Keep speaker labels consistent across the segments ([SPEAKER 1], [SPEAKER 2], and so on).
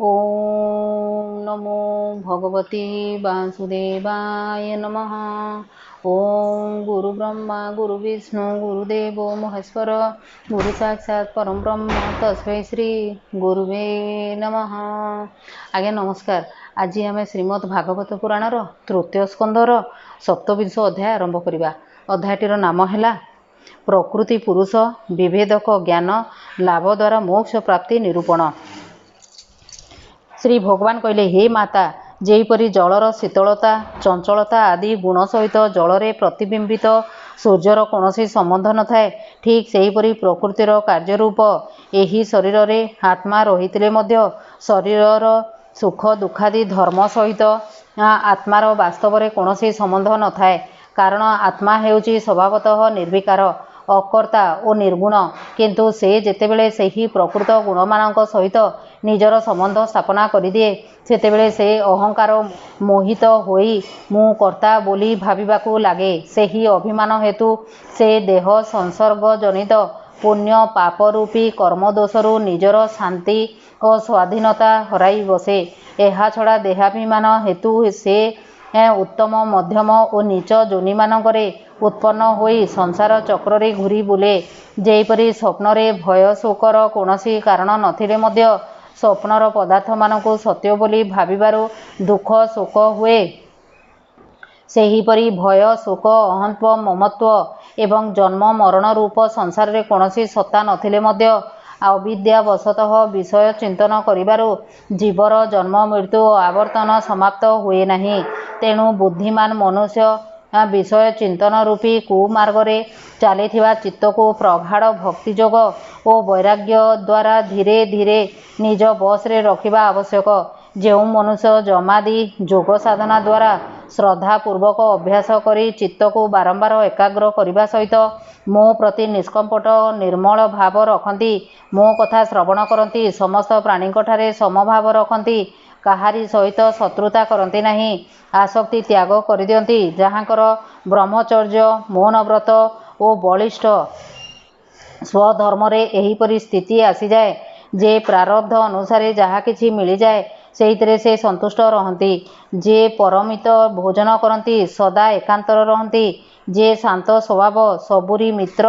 [SPEAKER 1] ओम नमो भगवते वासुदेवाय नमः। ओम गुरु ब्रह्मा गुरु विष्णु गुरुदेव महेश्वर गुरु साक्षात परम ब्रह्म तस्मै श्री गुरुवे नमः। आज्ञा नमस्कार। आज आम श्रीमद् भागवत पुराणर तृतीय स्कंधर सप्तबिंश अध्याय आरंभ करिबा। अध्यायटीर नाम हेला प्रकृति पुरुष बिवेदक ज्ञान लाभ द्वारा मोक्ष प्राप्ति निरूपण। श्री भगवान कहले, हे माता, जेपरी जलर शीतलता चंचलता आदि गुण सहित जलरे प्रतिबिंबित सूर्यर कौनसी संबंध न थाए, ठीक सेहीपरि प्रकृतिर कार्यरूप एही शरीर रे आत्मा रहितिले मध्य शरीरर सुख दुखादि धर्म सहित आत्मार वास्तव कौनसी संबंध न थाए। कारण आत्मा हेउची स्वभावतः निर्विकार अकर्ता और निर्गुण, किंतु से जेतेबेले सेही प्रकृत गुणमानक सहित निजर संबंध स्थापना करिदिए, सेतेबेले से अहंकार मोहित होई मु कर्ता बोली भाविबाकू लागे। सेही अभिमान हेतु से देह संसर्ग जनित पुण्य पापरूपी कर्म दोषरु निजर शांति और स्वाधीनता हराई बसे। एहा छड़ा देहाभिमान हेतु से उत्तम मध्यम और नीच जोनि मानकरे उत्पन्न होई संसार चक्र घूरी बुले। जेपरी स्वप्नरे भय शोकर कौनसी कारण नथिले मध्य स्वप्नर पदार्थ मानकु सत्य बोली भाविबारु दुख शोक हुए, सेहीपरि भय शोक अहंत्व ममत्व एवं जन्म मरण रूप संसार रे कौनसी सत्ता नथिले मध्य अविद्यावशतः विषय चिंतन करिबारु जीवर जन्म मृत्यु आवर्तन समाप्त हुए नहीं। तेणु बुद्धिमान मनुष्य विषय चिंतन रूपी कुमार्गरे चलिथिबा चित्तको प्रगाढ़ भक्ति जोग और वैराग्य द्वारा धीरे धीरे निज बस रे रखिबा आवश्यक। जेउ मनुष्य जमादि जोग साधना द्वारा श्रद्धा पूर्वक अभ्यास करी चित्त को बारंबार एकाग्र करने सहित मो प्रति निष्कंपट निर्मल भाव रखती, मो कथा श्रवण करती, समस्त प्राणी ठारे समभाव रखती, काहारी सहित शत्रुता करती नहीं, आसक्ति त्याग कर दियंती, जहाँकर ब्रह्मचर्य मौन व्रत और बलिष्ठ स्वधर्म रे एहीपरि स्थिति आसी जाए जे प्रारब्ध अनुसारे जहाँ किछि मिली जाए सेहितरे से संतुष्ट रहती, जे परमित भोजन करती, सदा एकांतर रहती, जे शांत स्वभाव सबुरी मित्र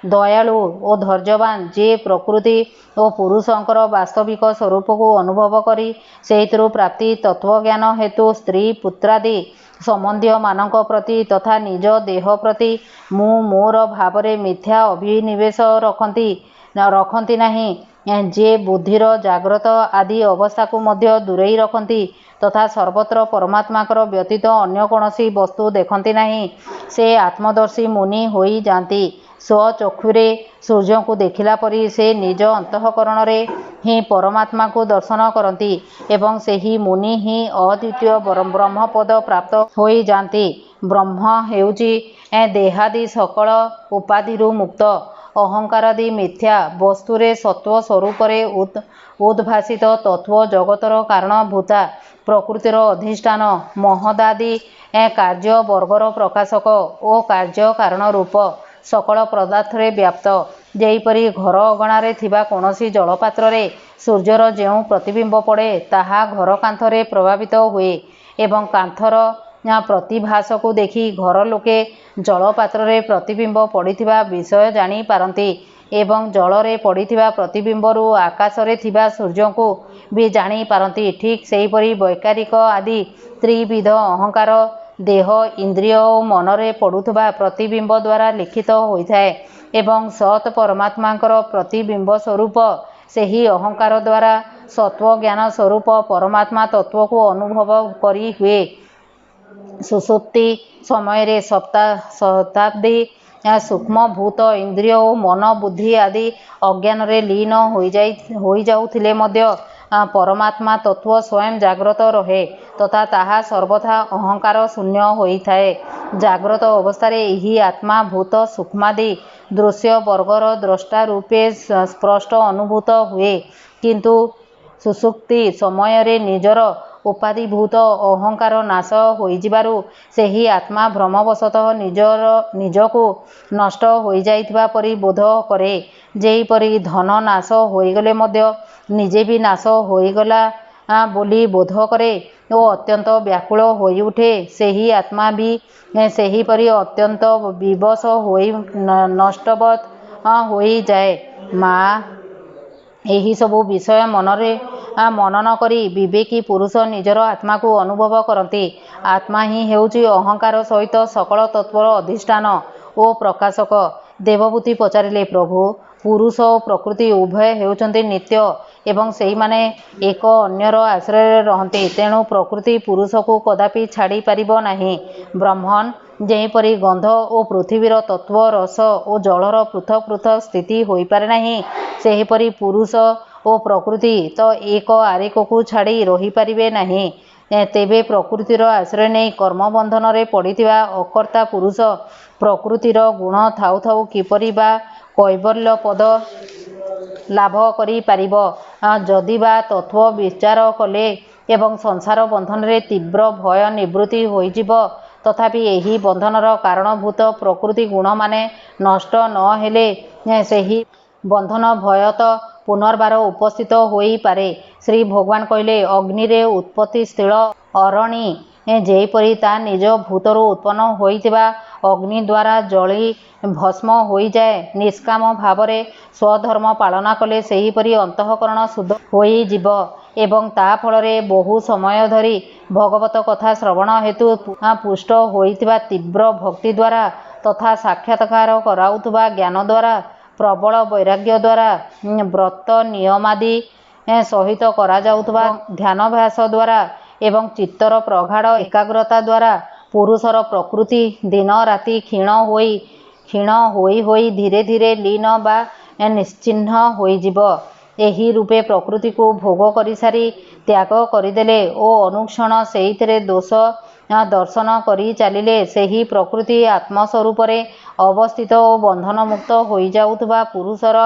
[SPEAKER 1] दयालु और धैर्यवान, जे प्रकृति और पुरुषंकर वास्तविक स्वरूप को अनुभव करी सेहितरु प्राप्ति तत्वज्ञान हेतु स्त्री पुत्रादि संबंधी मानक प्रति तथा निज देह प्रति मु मोर भावरे मिथ्या अभिनिवेश रखती नहीं, जे बुद्धिर जाग्रत आदि अवस्था को मध्य दूरेई रखती तथा सर्वत्र परमात्माकर व्यतीत अन्य कौनसी वस्तु देखती नहीं, से आत्मदर्शी मुनि होई जाती। स्वचक्षुरे सूर्य को देखिला परी से निज अंतःकरण रे ही परमात्मा को दर्शन करती एवं से ही मुनि ही अद्वितीय ब्रह्मपद प्राप्त होई जाती। ब्रह्म हेउची देहादि सकल उपाधिरु मुक्त, अहंकारादि मिथ्या वस्तुरे सत्व स्वरूपरे उद्भासित तत्व जगतर कारणभूता, प्रकृतिर अधिष्ठान महदादि कार्य वर्गर प्रकाशक और कार्य कारण रूप सकल पदार्थरे व्याप्त। जेपरी घर अगणारे थिबा कौनसी जलपात्र रे सूर्यर जेउ प्रतिबिंब पड़े ताहा घर कांथरे प्रभावित हुए एवं कांथर प्रतिभास को देखी घर लोके जलपात्र रे प्रतिबिंब पड़िथिबा विषय जानी पारती एवं जलरे पड़िथिबा प्रतिबिंबरु आकाशरे थिबा सूर्य को भी जानी पारती। ठीक सेहीपरि वैकारिक आदि त्रिविध अहंकार देह इंद्रिय और मनरे पड़ुथबा प्रतिबिंब द्वारा लिखित होइथाए एवं सत परमात्मांकर प्रतिबिंब स्वरूप सेही अहंकार द्वारा सत्व ज्ञान स्वरूप परमात्मा तत्व को अनुभव करी हुए। सुसुप्ति समय रे शताब्दी सूक्ष्म भूत इंद्रिय और मन बुद्धि आदि अज्ञान रे लीन होई जाउथिले मध्य परमात्मा तत्व स्वयं जाग्रत रहे तथा ताहा सर्वथा अहंकार शून्य होइथाए। जाग्रत अवस्था रे यही आत्मा भूत सूक्ष्मादि दृश्य वर्गर द्रष्टा रूपे स्पष्ट अनुभूत हुए, किंतु सुसुप्ति समय रे निजर उपाधिभूत अहंकार नाश होइजिबारु सेही आत्मा भ्रमवशतः निजको नष्ट होई जाइथिबा परि बोध करे। जेहीपरि धन नाश होइगले मध्य निजे भी नाश होइगला ବୋଲି ବୋଧ କରେ ଓ ଅତ୍ୟନ୍ତ ବ୍ୟାକୁଳ ହୋଇଉଠେ, ସେହି ଆତ୍ମା ବି ସେହିପରି ଅତ୍ୟନ୍ତ ବିବଶ ହୋଇ ନଷ୍ଟବତ୍ ହୋଇଯାଏ। ମା' ଏହିସବୁ ବିଷୟ ମନରେ ମନନ କରି ବିବେକୀ ପୁରୁଷ ନିଜର ଆତ୍ମାକୁ ଅନୁଭବ କରନ୍ତି। ଆତ୍ମା ହିଁ ହେଉଛି ଅହଙ୍କାର ସହିତ ସକଳ ତତ୍ତ୍ୱର ଅଧିଷ୍ଠାନ ଓ ପ୍ରକାଶକ। ଦେବଭୂତି ପଚାରିଲେ, ପ୍ରଭୁ, ପୁରୁଷ ଓ ପ୍ରକୃତି ଉଭୟ ହେଉଛନ୍ତି ନିତ୍ୟ ଏବଂ ସେହିମାନେ ଏକ ଅନ୍ୟର ଆଶ୍ରୟରେ ରହନ୍ତି। ତେଣୁ ପ୍ରକୃତି ପୁରୁଷକୁ କଦାପି ଛାଡ଼ି ପାରିବ ନାହିଁ। ବ୍ରହ୍ମନ୍ ଯେଉଁପରି ଗନ୍ଧ ଓ ପୃଥିବୀର ତତ୍ତ୍ୱ, ରସ ଓ ଜଳର ପୃଥକ୍ ପୃଥକ୍ ସ୍ଥିତି ହୋଇପାରେ ନାହିଁ, ସେହିପରି ପୁରୁଷ ଓ ପ୍ରକୃତି ତ ଏକ ଆରେକକୁ ଛାଡ଼ି ରହିପାରିବେ ନାହିଁ। ତେବେ ପ୍ରକୃତିର ଆଶ୍ରୟ ନେଇ କର୍ମବନ୍ଧନରେ ପଡ଼ିଥିବା ଅକର୍ତ୍ତା ପୁରୁଷ ପ୍ରକୃତିର ଗୁଣ ଥାଉ ଥାଉ କିପରି ବା କୈବଲ୍ୟ ପଦ ଲାଭ କରିପାରିବ? ଯଦିବା ତତ୍ତ୍ୱ ବିଚାର କଲେ ଏବଂ ସଂସାର ବନ୍ଧନରେ ତୀବ୍ର ଭୟ ନିବୃତ୍ତି ହୋଇଯିବ, ତଥାପି ଏହି ବନ୍ଧନର କାରଣଭୂତ ପ୍ରକୃତି ଗୁଣମାନେ ନଷ୍ଟ ନ ହେଲେ ସେହି ବନ୍ଧନ ଭୟ ତ ପୁନର୍ବାର ଉପସ୍ଥିତ ହୋଇପାରେ। ଶ୍ରୀ ଭଗବାନ କହିଲେ, ଅଗ୍ନିରେ ଉତ୍ପତ୍ତିଶୀଳ ଅରଣି ଯେପରି ତା ନିଜ ଭୂତରୁ ଉତ୍ପନ୍ନ ହୋଇଥିବା ଅଗ୍ନି ଦ୍ୱାରା ଜଳି ଭସ୍ମ ହୋଇଯାଏ, ନିଷ୍କାମ ଭାବରେ ସ୍ୱଧର୍ମ ପାଳନ କଲେ ସେହିପରି ଅନ୍ତଃକରଣ ଶୁଦ୍ଧ ହୋଇଯିବ ଏବଂ ତା ଫଳରେ ବହୁ ସମୟ ଧରି ଭଗବତ କଥା ଶ୍ରବଣ ହେତୁ ପୁଷ୍ଟ ହୋଇଥିବା ତୀବ୍ର ଭକ୍ତି ଦ୍ୱାରା ତଥା ସାକ୍ଷାତକାର କରାଉଥିବା ଜ୍ଞାନ ଦ୍ୱାରା, ପ୍ରବଳ ବୈରାଗ୍ୟ ଦ୍ୱାରା, ବ୍ରତ ନିୟମାଦି ସହିତ କରାଯାଉଥିବା ଧ୍ୟାନାଭ୍ୟାସ ଦ୍ୱାରା ଏବଂ ଚିତ୍ତର ପ୍ରଗାଢ଼ ଏକାଗ୍ରତା ଦ୍ୱାରା ପୁରୁଷର ପ୍ରକୃତି ଦିନ ରାତି କ୍ଷୀଣ ହୋଇ ଧୀରେ ଧୀରେ ଲୀନ ବା ନିଶ୍ଚିହ୍ନ ହୋଇଯିବ। ଏହି ରୂପେ ପ୍ରକୃତିକୁ ଭୋଗ କରିସାରି ତ୍ୟାଗ କରିଦେଲେ ଓ ଅନୁକ୍ଷଣ ସେଇଥିରେ ଦୋଷ ଦର୍ଶନ କରି ଚାଲିଲେ, ସେହି ପ୍ରକୃତି ଆତ୍ମସ୍ୱରୂପରେ ଅବସ୍ଥିତ ଓ ବନ୍ଧନମୁକ୍ତ ହୋଇଯାଉଥିବା ପୁରୁଷର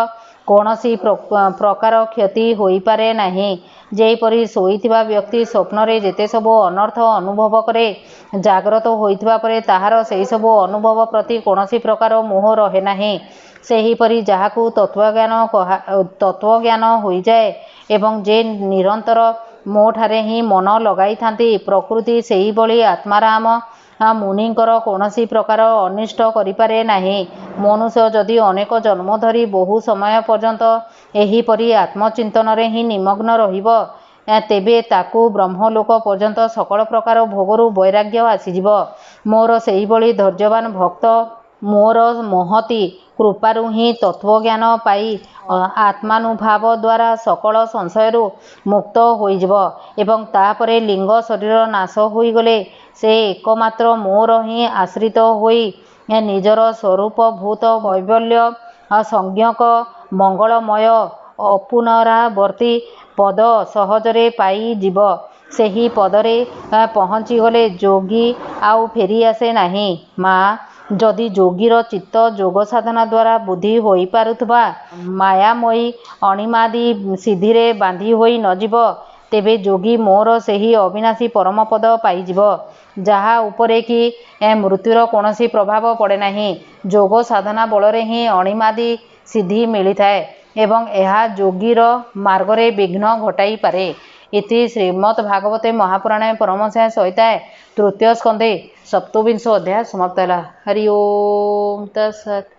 [SPEAKER 1] କୌଣସି ପ୍ରକାର କ୍ଷତି ହୋଇପାରେ ନାହିଁ। ଯେପରି ଶୋଇଥିବା ବ୍ୟକ୍ତି ସ୍ୱପ୍ନରେ ଯେତେସବୁ ଅନର୍ଥ ଅନୁଭବ କରେ, ଜାଗ୍ରତ ହୋଇଥିବା ପରେ ତାହାର ସେହିସବୁ ଅନୁଭବ ପ୍ରତି କୌଣସି ପ୍ରକାର ମୋହ ରହେ ନାହିଁ, ସେହିପରି ଯାହାକୁ ତତ୍ତ୍ୱଜ୍ଞାନ ହୋଇଯାଏ ଏବଂ ଯେ ନିରନ୍ତର ମୋଠାରେ ହିଁ ମନ ଲଗାଇଥାନ୍ତି, ପ୍ରକୃତି ସେହିଭଳି ଆତ୍ମାରାମ ମୁନିଙ୍କର କୌଣସି ପ୍ରକାର ଅନିଷ୍ଟ କରିପାରେ ନାହିଁ। ମନୁଷ୍ୟ ଯଦି ଅନେକ ଜନ୍ମ ଧରି ବହୁ ସମୟ ପର୍ଯ୍ୟନ୍ତ ଏହିପରି ଆତ୍ମଚିନ୍ତନରେ ହିଁ ନିମଗ୍ନ ରହିବ, ତେବେ ତାକୁ ବ୍ରହ୍ମଲୋକ ପର୍ଯ୍ୟନ୍ତ ସକଳ ପ୍ରକାର ଭୋଗରୁ ବୈରାଗ୍ୟ ଆସିଯିବ। ମୋର ସେହିଭଳି ଧୈର୍ଯ୍ୟବାନ ଭକ୍ତ ମୋର ମହତୀ କୃପାରୁ ହିଁ ତତ୍ତ୍ୱଜ୍ଞାନ ପାଇ ଆତ୍ମାନୁଭାବ ଦ୍ୱାରା ସକଳ ସଂଶୟରୁ ମୁକ୍ତ ହୋଇଯିବ ଏବଂ ତାପରେ ଲିଙ୍ଗ ଶରୀର ନାଶ ହୋଇଗଲେ ସେ ଏକମାତ୍ର ମୋର ହିଁ ଆଶ୍ରିତ ହୋଇ ନିଜର ସ୍ୱରୂପଭୂତ କୈବଲ୍ୟ ସଂଜ୍ଞକ ମଙ୍ଗଳମୟ ଅପୁନରାବର୍ତ୍ତୀ ପଦ ସହଜରେ ପାଇଯିବ। ସେହି ପଦରେ ପହଞ୍ଚିଗଲେ ଯୋଗୀ ଆଉ ଫେରିଆସେ ନାହିଁ। ମା', ଯଦି ଯୋଗୀର ଚିତ୍ତ ଯୋଗ ସାଧନା ଦ୍ୱାରା ବୁଦ୍ଧି ହୋଇପାରୁଥିବା ମାୟାମୟୀ ଅଣିମାଦି ସିଦ୍ଧିରେ ବାନ୍ଧି ହୋଇ ନଯିବ, ତେବେ ଯୋଗୀ ମୋର ସେହି ଅବିନାଶୀ ପରମ ପଦ ପାଇଯିବ, ଯାହା ଉପରେ କି ମୃତ୍ୟୁର କୌଣସି ପ୍ରଭାବ ପଡ଼େ ନାହିଁ। ଯୋଗ ସାଧନା ବଳରେ ହିଁ ଅଣିମାଦି ସିଦ୍ଧି ମିଳିଥାଏ ଏବଂ ଏହା ଯୋଗୀର ମାର୍ଗରେ ବିଘ୍ନ ଘଟାଇପାରେ। ଇତି ଶ୍ରୀମଦ୍ଭାଗବତେ ମହାପୁରାଣେ ପରମହଂସ୍ୟାଂ ସଂହିତାଏ ତୃତୀୟ ସ୍କନ୍ଧେ ସପ୍ତବିଂଶ ଅଧ୍ୟାୟ ସମାପ୍ତ ହେଲା। ହରି ଓମ୍ ତତ୍ସତ୍।